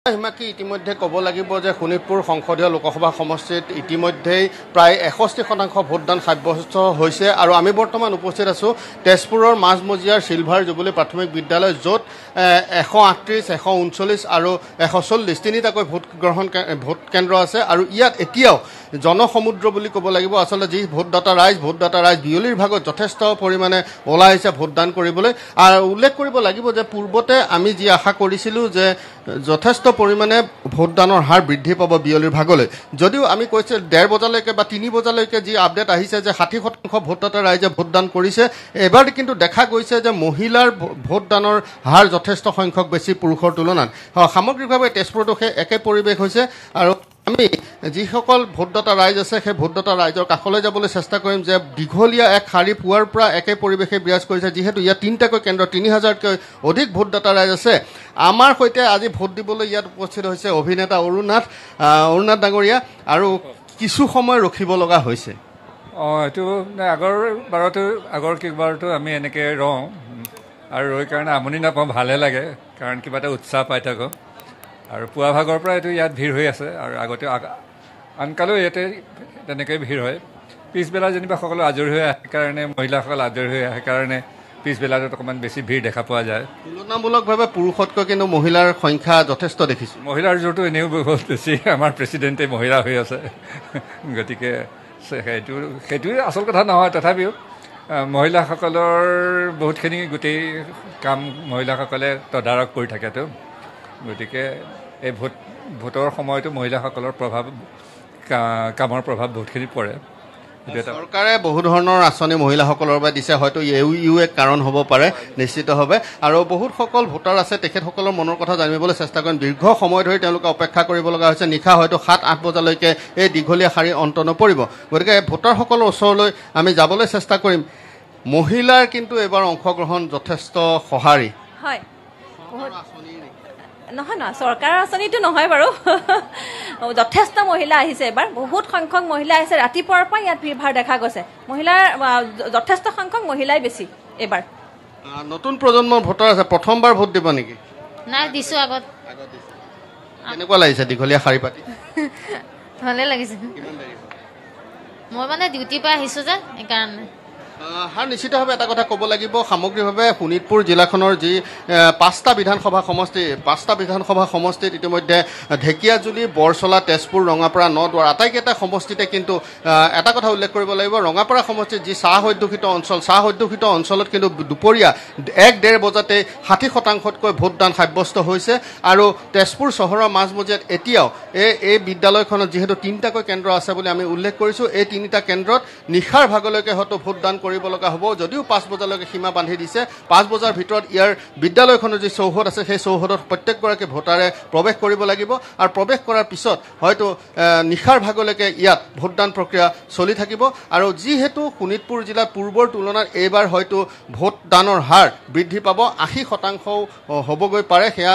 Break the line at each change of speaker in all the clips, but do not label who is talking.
হিমাকি ইতিমধ্যে ক'ব লাগিব যে শোণিতপুৰ সংসদীয় লোকসভা সমষ্টিত ইতিমধ্যেই প্ৰায় 61% ভোটদান সাব্যস্ত হৈছে আৰু আমি বৰ্তমান উপস্থিত আছোঁ তেজপুৰৰ মাজমজিয়াৰ সিলভাৰ জুবুলি প্ৰাথমিক বিদ্যালয় য'ত 138, 139 আৰু 140 তিনিটাকৈ ভোট কেন্দ্ৰ আছে আৰু ইয়াত এতিয়াও জনসমুদ্ৰ বুলি ক'ব লাগিব আসলে যি ভোটদাতা ৰাইজ বিয়লিৰ ভাগত যথেষ্ট পৰিমাণে ওলাই আহিছে ভোটদান কৰিবলৈ আৰু উল্লেখ কৰিব লাগিব যে পূৰ্বতে আমি যি আশা কৰিছিলোঁ যে যথেষ্ট পৰিমাণে ভোটদানৰ হাৰ বৃদ্ধি পাব বিয়লিৰ ভাগলৈ যদিও আমি কৈছে 1:30 বজালৈকে বা 3 বজালৈকে যি আপডেট আহিছে যে 60% ভোটদাতা ৰাইজে ভোটদান কৰিছে এবাৰ কিন্তু দেখা গৈছে যে মহিলাৰ ভোটদানৰ হাৰ যথেষ্ট সংখ্যক বেছি পুৰুষৰ তুলনাত সামগ্ৰিকভাৱে তেজপুৰতো একে পৰিৱেশ হৈছে আৰু আমি যিসকল ভোটদাতা ৰাইজ আছে সেই ভোটদাতা ৰাইজৰ কাষলৈ যাবলৈ চেষ্টা কৰিম যে দীঘলীয়া এক শাৰী পুৱাৰ পৰা একে পৰিৱেশে বিৰাজ কৰিছে যিহেতু ইয়াত তিনিটাকৈ কেন্দ্ৰ 3000তকৈ অধিক ভোটদাতা ৰাইজ আছে আমাৰ সৈতে আজি ভোট দিবলৈ ইয়াত উপস্থিত হৈছে অভিনেতা অৰুণনাথ ডাঙৰীয়া আৰু কিছু সময় ৰখিব লগা হৈছে
এইটো আগৰ কেইবাৰতো আমি এনেকৈ ৰওঁ আৰু ৰৈ কাৰণে আমনি নাপাওঁ ভালে লাগে কাৰণ কিবা এটা উৎসাহ পাই থাকোঁ আৰু পুৱা ভাগৰ পৰা এইটো ইয়াত ভিৰ হৈ আছে আৰু আগতে আনকালেও ইয়াতে তেনেকৈ ভিৰ হয় পিছবেলা যেনিবা সকলো আজৰি হৈ আহে কাৰণে মহিলাসকল আজৰি হৈ আহে কাৰণে পিছবেলাটোত অকণমান বেছি ভিৰ দেখা পোৱা যায়
তুলনামূলকভাৱে পুৰুষতকৈ কিন্তু মহিলাৰ সংখ্যা যথেষ্ট দেখিছোঁ
মহিলাৰ জোৰটো এনেও বহুত বেছি আমাৰ প্ৰেচিডেণ্টে মহিলা হৈ আছে গতিকে সেইটোৱে আচল কথা নহয় তথাপিও মহিলাসকলৰ বহুতখিনি গোটেই কাম মহিলাসকলে তদাৰক কৰি থাকেতো গতিকে এই ভোটৰ সময়তো মহিলাসকলৰ কামৰ প্ৰভাৱ বহুতখিনি পৰে
চৰকাৰে বহু ধৰণৰ আঁচনি মহিলাসকলৰ বাবে দিছে হয়তো ইউ এক কাৰণ হ'ব পাৰে নিশ্চিতভাৱে আৰু বহুতসকল ভোটাৰ আছে তেখেতসকলৰ মনৰ কথা জানিবলৈ চেষ্টা কৰিম দীৰ্ঘ সময় ধৰি তেওঁলোকে অপেক্ষা কৰিব লগা হৈছে নিশা হয়তো 7-8 বজালৈকে এই দীঘলীয়া শাৰী অন্ত নপৰিব গতিকে ভোটাৰসকলৰ ওচৰলৈ আমি যাবলৈ চেষ্টা কৰিম মহিলাৰ কিন্তু এবাৰ অংশগ্ৰহণ যথেষ্ট সঁহাৰি
হয় নহয় চৰকাৰৰ আঁচনিটো নহয় বাৰু যথেষ্ট মহিলা আহিছে এবাৰ বহুত সংখ্যক মহিলা আহিছে ৰাতিপুৱাৰ পৰা ইয়াত ভিৰ ভাৰ দেখা গৈছে মহিলাৰ যথেষ্ট সংখ্যক মহিলাই বেছি এবাৰ
নতুন প্ৰজন্মৰ ভোটাৰ আছে প্ৰথমবাৰ ভোট দিব নেকি
নাই দিছো আগত
কেনেকুৱা লাগিছে দীঘলীয়া শাৰী পাতি
ভালে লাগিছে মই মানে ডিউটিৰ পৰা আহিছো যে সেইকাৰণে
হাৰ নিশ্চিতভাৱে এটা কথা ক'ব লাগিব সামগ্ৰিকভাৱে শোণিতপুৰ জিলাখনৰ যি 5টা বিধানসভা সমষ্টিত ইতিমধ্যে ঢেকিয়াজুলি বৰচলা তেজপুৰ ৰঙাপাৰা নদুৱাৰ আটাইকেইটা সমষ্টিতে কিন্তু এটা কথা উল্লেখ কৰিব লাগিব ৰঙাপাৰা সমষ্টিত যি চাহ অধ্যুষিত অঞ্চলত কিন্তু দুপৰীয়া 1-1:30 বজাতে 60%তকৈ ভোটদান সাব্যস্ত হৈছে আৰু তেজপুৰ চহৰৰ মাজমজিয়াত এতিয়াও এই বিদ্যালয়খনত যিহেতু 3টাকৈ কেন্দ্ৰ আছে বুলি আমি উল্লেখ কৰিছোঁ এই 3টা কেন্দ্ৰত নিশাৰ ভাগলৈকে হয়তো ভোটদান কৰিব লগা হ'ব যদিও 5 বজালৈকে সীমা বান্ধি দিছে 5 বজাৰ ভিতৰত ইয়াৰ বিদ্যালয়খনৰ যি চৌহদ আছে সেই চৌহদত প্ৰত্যেকগৰাকী ভোটাৰে প্ৰৱেশ কৰিব লাগিব আৰু প্ৰৱেশ কৰাৰ পিছত হয়তো নিশাৰ ভাগলৈকে ইয়াত ভোটদান প্ৰক্ৰিয়া চলি থাকিব আৰু যিহেতু শোণিতপুৰ জিলাত পূৰ্বৰ তুলনাত এইবাৰ হয়তো ভোটদানৰ হাৰ বৃদ্ধি পাব 80% হ'বগৈ পাৰে সেয়া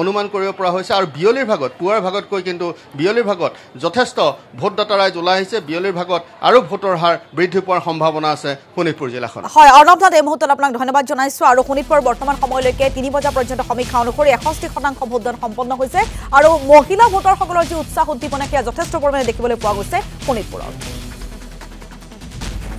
অনুমান কৰিব পৰা হৈছে আৰু বিয়লিৰ ভাগত পুৱাৰ ভাগতকৈ কিন্তু বিয়লিৰ ভাগত যথেষ্ট ভোটদাতা ৰাইজ ওলাই আহিছে বিয়লিৰ ভাগত আৰু ভোটৰ হাৰ বৃদ্ধি পোৱাৰ সম্ভাৱনা আছে শোণিতপুৰ জিলাখন
হয় অৰ্ণৱনাথ এই মুহূৰ্তত আপোনাক ধন্যবাদ জনাইছো আৰু শোণিতপুৰ বৰ্তমান সময়লৈকে 3 বজা পৰ্যন্ত সমীক্ষা অনুসৰি 61% ভোটদান সম্পন্ন হৈছে আৰু মহিলা ভোটাৰসকলৰ যি উৎসাহ উদ্দীপনা সেয়া যথেষ্ট পৰিমাণে দেখিবলৈ পোৱা গৈছে শোণিতপুৰত